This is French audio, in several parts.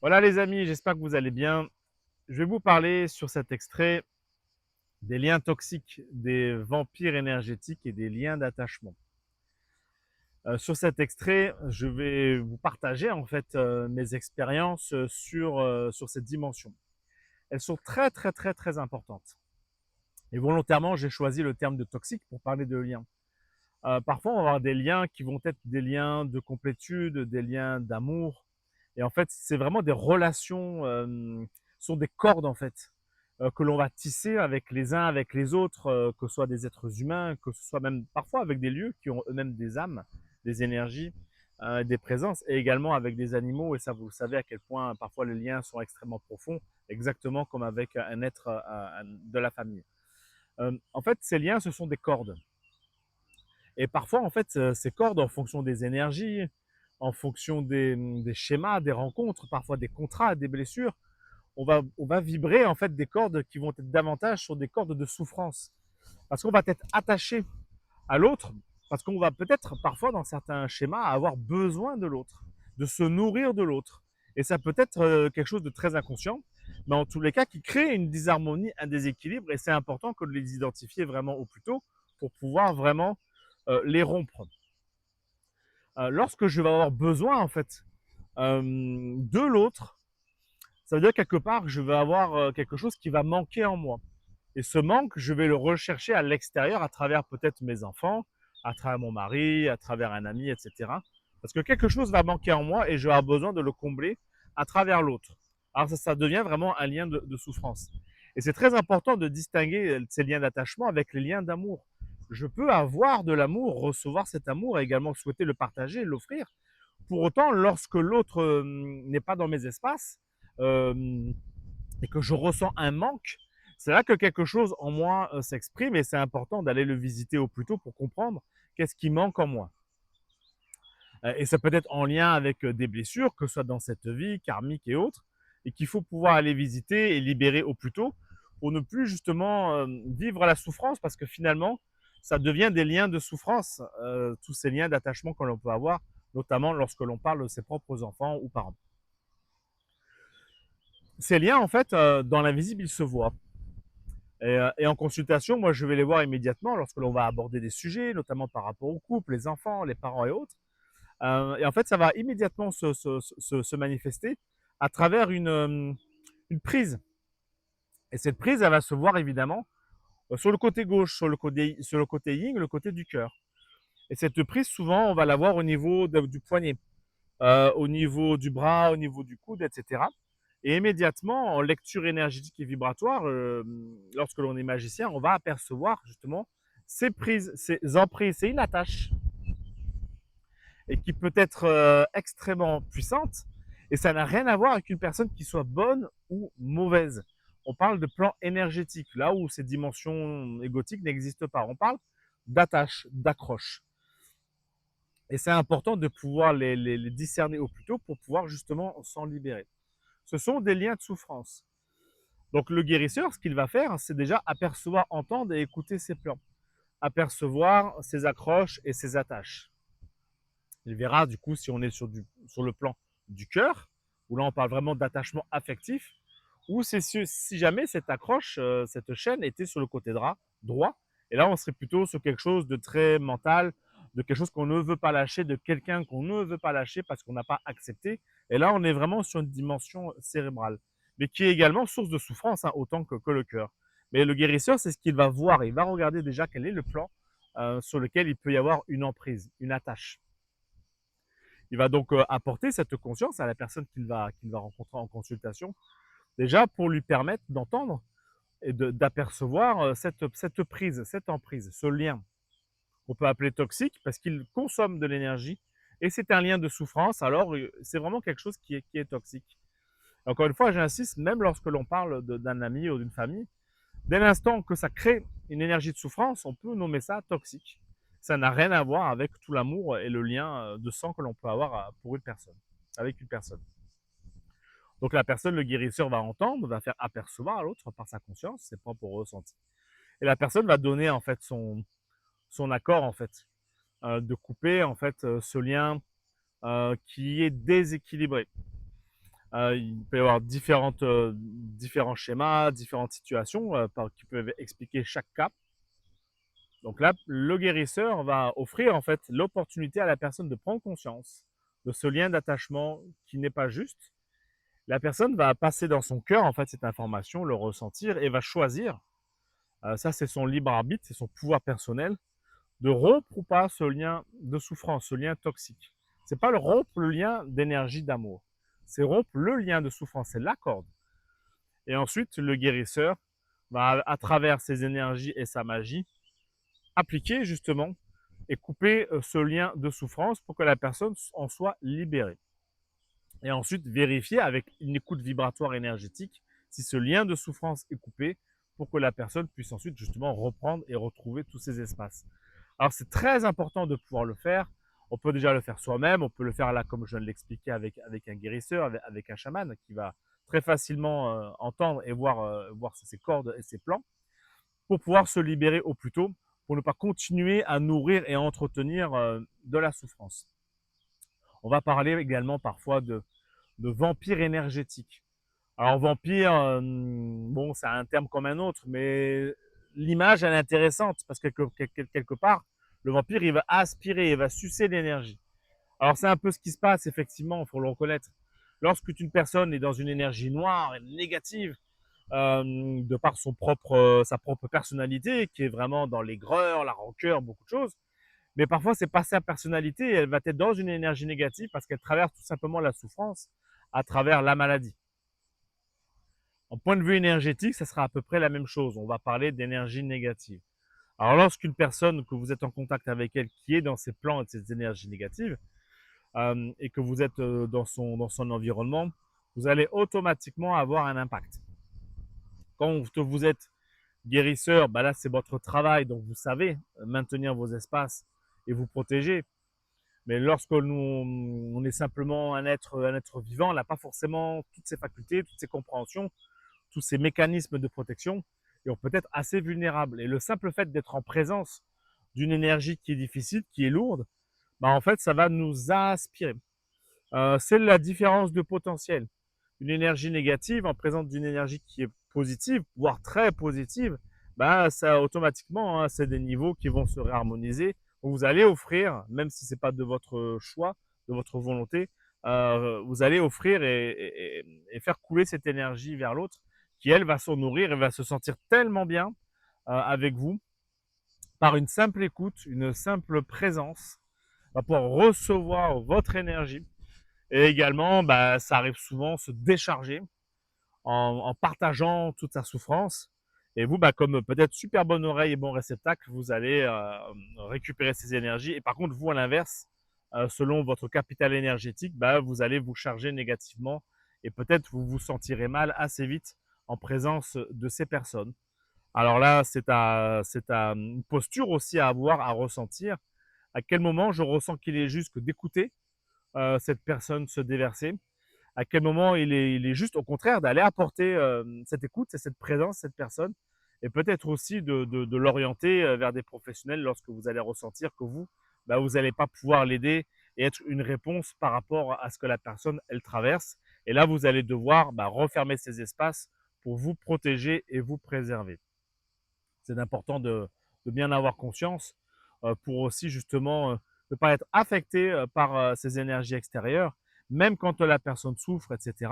Voilà les amis, j'espère que vous allez bien. Je vais vous parler sur cet extrait des liens toxiques, des vampires énergétiques et des liens d'attachement. Sur cet extrait, je vais vous partager en fait mes expériences sur cette dimension. Elles sont très importantes. Et volontairement, j'ai choisi le terme de toxique pour parler de liens. Parfois, on va avoir des liens qui vont être des liens de complétude, des liens d'amour. Et en fait, c'est vraiment des relations, sont des cordes en fait, que l'on va tisser avec les uns, avec les autres, que ce soit des êtres humains, que ce soit même parfois avec des lieux qui ont eux-mêmes des âmes, des énergies, des présences, et également avec des animaux. Et ça, vous savez à quel point parfois les liens sont extrêmement profonds, exactement comme avec un être de la famille. En fait, ces liens, ce sont des cordes. Et parfois, en fait, ces cordes, en fonction des énergies, en fonction des schémas, des rencontres, parfois des contrats, des blessures, on va vibrer en fait des cordes qui vont être davantage sur des cordes de souffrance. Parce qu'on va être attaché à l'autre, parce qu'on va peut-être parfois dans certains schémas avoir besoin de l'autre, de se nourrir de l'autre. Et ça peut être quelque chose de très inconscient, mais en tous les cas qui crée une disharmonie, un déséquilibre, et c'est important que de les identifier vraiment au plus tôt pour pouvoir vraiment les rompre. Lorsque je vais avoir besoin en fait de l'autre, ça veut dire quelque part que je vais avoir quelque chose qui va manquer en moi. Et ce manque, je vais le rechercher à l'extérieur à travers peut-être mes enfants, à travers mon mari, à travers un ami, etc. Parce que quelque chose va manquer en moi et je vais avoir besoin de le combler à travers l'autre. Alors ça devient vraiment un lien de souffrance. Et c'est très important de distinguer ces liens d'attachement avec les liens d'amour. Je peux avoir de l'amour, recevoir cet amour et également souhaiter le partager, l'offrir. Pour autant, lorsque l'autre n'est pas dans mes espaces euh, et que je ressens un manque, c'est là que quelque chose en moi s'exprime et c'est important d'aller le visiter au plus tôt pour comprendre qu'est-ce qui manque en moi. Et ça peut être en lien avec des blessures, que ce soit dans cette vie, karmique et autres, et qu'il faut pouvoir aller visiter et libérer au plus tôt pour ne plus justement vivre la souffrance parce que finalement, ça devient des liens de souffrance, tous ces liens d'attachement que l'on peut avoir, notamment lorsque l'on parle de ses propres enfants ou parents. Ces liens, en fait, dans l'invisible, ils se voient. Et en consultation, moi, je vais les voir immédiatement lorsque l'on va aborder des sujets, notamment par rapport au couple, les enfants, les parents et autres. Et en fait, ça va immédiatement se manifester à travers une prise. Et cette prise, elle va se voir évidemment sur le côté gauche, sur le côté yin, le côté du cœur. Et cette prise, souvent, on va la voir au niveau du poignet, au niveau du bras, au niveau du coude, etc. Et immédiatement, en lecture énergétique et vibratoire, lorsque l'on est magicien, on va apercevoir justement ces prises, ces emprises. C'est une attache et qui peut être extrêmement puissante. Et ça n'a rien à voir avec une personne qui soit bonne ou mauvaise. On parle de plan énergétique, là où ces dimensions égotiques n'existent pas. On parle d'attache, d'accroche. Et c'est important de pouvoir les discerner au plus tôt pour pouvoir justement s'en libérer. Ce sont des liens de souffrance. Donc le guérisseur, ce qu'il va faire, c'est déjà apercevoir, entendre et écouter ses plans, apercevoir ses accroches et ses attaches. Il verra du coup si on est sur le plan du cœur, où là on parle vraiment d'attachement affectif, ou c'est si jamais cette accroche, cette chaîne était sur le côté droit, et là on serait plutôt sur quelque chose de très mental, de quelque chose qu'on ne veut pas lâcher, de quelqu'un qu'on ne veut pas lâcher parce qu'on n'a pas accepté. Et là on est vraiment sur une dimension cérébrale, mais qui est également source de souffrance, hein, autant que le cœur. Mais le guérisseur, c'est ce qu'il va voir, il va regarder déjà quel est le plan sur lequel il peut y avoir une emprise, une attache. Il va donc apporter cette conscience à la personne qu'il va rencontrer en consultation, déjà pour lui permettre d'entendre et d'apercevoir cette prise, cette emprise, ce lien qu'on peut appeler toxique parce qu'il consomme de l'énergie et c'est un lien de souffrance, alors c'est vraiment quelque chose qui est toxique. Encore une fois, j'insiste, même lorsque l'on parle d'un ami ou d'une famille, dès l'instant que ça crée une énergie de souffrance, on peut nommer ça toxique. Ça n'a rien à voir avec tout l'amour et le lien de sang que l'on peut avoir pour une personne, avec une personne. Donc la personne, le guérisseur va entendre, va faire apercevoir à l'autre par sa conscience, ses propres ressentis. Et la personne va donner en fait son accord en fait de couper en fait ce lien qui est déséquilibré. Il peut y avoir différents schémas, différentes situations qui peuvent expliquer chaque cas. Donc là, le guérisseur va offrir en fait l'opportunité à la personne de prendre conscience de ce lien d'attachement qui n'est pas juste. La personne va passer dans son cœur en fait cette information, le ressentir et va choisir. Ça, c'est son libre arbitre, c'est son pouvoir personnel de rompre ou pas ce lien de souffrance, ce lien toxique. C'est pas le rompre le lien d'énergie d'amour, c'est rompre le lien de souffrance, c'est l'accord. Et ensuite, le guérisseur va, à travers ses énergies et sa magie, appliquer justement et couper ce lien de souffrance pour que la personne en soit libérée. Et ensuite, vérifier avec une écoute vibratoire énergétique si ce lien de souffrance est coupé pour que la personne puisse ensuite justement reprendre et retrouver tous ces espaces. Alors c'est très important de pouvoir le faire. On peut déjà le faire soi-même, on peut le faire là comme je viens de l'expliquer avec un guérisseur, avec un chaman qui va très facilement entendre et voir ses cordes et ses plans pour pouvoir se libérer au plus tôt, pour ne pas continuer à nourrir et à entretenir de la souffrance. On va parler également parfois de vampire énergétique. Alors vampire, bon, c'est un terme comme un autre, mais l'image, elle est intéressante parce que quelque part, le vampire, il va aspirer, il va sucer l'énergie. Alors c'est un peu ce qui se passe, effectivement, il faut le reconnaître. Lorsque une personne est dans une énergie noire et négative, de par sa propre personnalité, qui est vraiment dans l'aigreur, la rancœur, beaucoup de choses, mais parfois, c'est pas sa personnalité, elle va être dans une énergie négative parce qu'elle traverse tout simplement la souffrance à travers la maladie. En point de vue énergétique, ça sera à peu près la même chose. On va parler d'énergie négative. Alors, lorsqu'une personne, que vous êtes en contact avec elle, qui est dans ces plans et ces énergies négatives, et que vous êtes dans son environnement, vous allez automatiquement avoir un impact. Quand vous êtes guérisseur, bah là, c'est votre travail, donc vous savez maintenir vos espaces et vous protéger. Mais lorsque on est simplement un être vivant, on n'a pas forcément toutes ces facultés, toutes ces compréhensions, tous ces mécanismes de protection, et on peut être assez vulnérable. Et le simple fait d'être en présence d'une énergie qui est difficile, qui est lourde, bah en fait, ça va nous aspirer. C'est la différence de potentiel. Une énergie négative en présence d'une énergie qui est positive, voire très positive, bah ça automatiquement, hein, c'est des niveaux qui vont se réharmoniser. Vous allez offrir, même si c'est pas de votre choix, de votre volonté, vous allez offrir et faire couler cette énergie vers l'autre, qui elle va s'en nourrir et va se sentir tellement bien avec vous par une simple écoute, une simple présence, va pouvoir recevoir votre énergie et également, bah, ça arrive souvent se décharger en partageant toute sa souffrance. Et vous, bah, comme peut-être super bonne oreille et bon réceptacle, vous allez récupérer ces énergies. Et par contre, vous, à l'inverse, selon votre capital énergétique, bah, vous allez vous charger négativement et peut-être vous vous sentirez mal assez vite en présence de ces personnes. Alors là, c'est une posture aussi à avoir, à ressentir. À quel moment je ressens qu'il est juste que d'écouter cette personne se déverser, à quel moment il est juste au contraire d'aller apporter cette écoute et cette présence, cette personne, et peut-être aussi de l'orienter vers des professionnels lorsque vous allez ressentir que vous, bah, vous n'allez pas pouvoir l'aider et être une réponse par rapport à ce que la personne, elle traverse. Et là, vous allez devoir bah, refermer ces espaces pour vous protéger et vous préserver. C'est important de bien avoir conscience pour aussi justement ne pas être affecté par ces énergies extérieures, même quand la personne souffre, etc.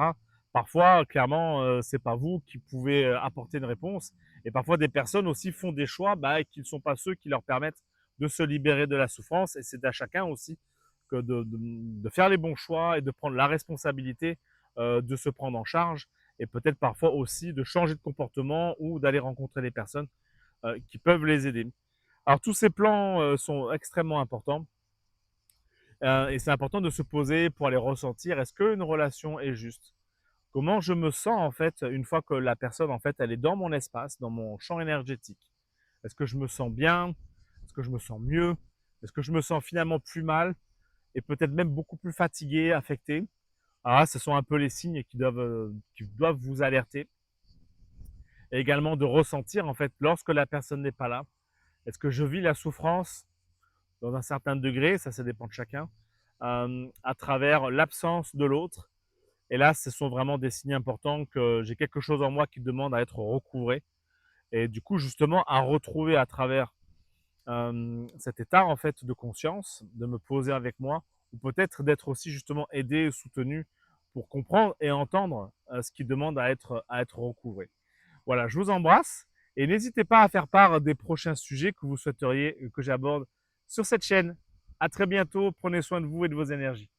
Parfois, clairement, c'est pas vous qui pouvez apporter une réponse. Et parfois, des personnes aussi font des choix bah, qui ne sont pas ceux qui leur permettent de se libérer de la souffrance. Et c'est à chacun aussi que de faire les bons choix et de prendre la responsabilité de se prendre en charge et peut-être parfois aussi de changer de comportement ou d'aller rencontrer les personnes qui peuvent les aider. Alors tous ces plans sont extrêmement importants et c'est important de se poser pour aller ressentir est-ce qu'une relation est juste? Comment je me sens en fait une fois que la personne en fait elle est dans mon espace, dans mon champ énergétique? Est-ce que je me sens bien? Est-ce que je me sens mieux? Est-ce que je me sens finalement plus mal et peut-être même beaucoup plus fatigué, affecté? Alors là, ce sont un peu les signes qui doivent vous alerter et également de ressentir en fait lorsque la personne n'est pas là. Est-ce que je vis la souffrance dans un certain degré, ça dépend de chacun, à travers l'absence de l'autre? Et là, ce sont vraiment des signes importants que j'ai quelque chose en moi qui demande à être recouvré. Et du coup, justement, à retrouver à travers cet état en fait de conscience, de me poser avec moi, ou peut-être d'être aussi justement aidé, soutenu pour comprendre et entendre ce qui demande à être recouvré. Voilà, je vous embrasse et n'hésitez pas à faire part des prochains sujets que vous souhaiteriez que j'aborde sur cette chaîne. À très bientôt, prenez soin de vous et de vos énergies.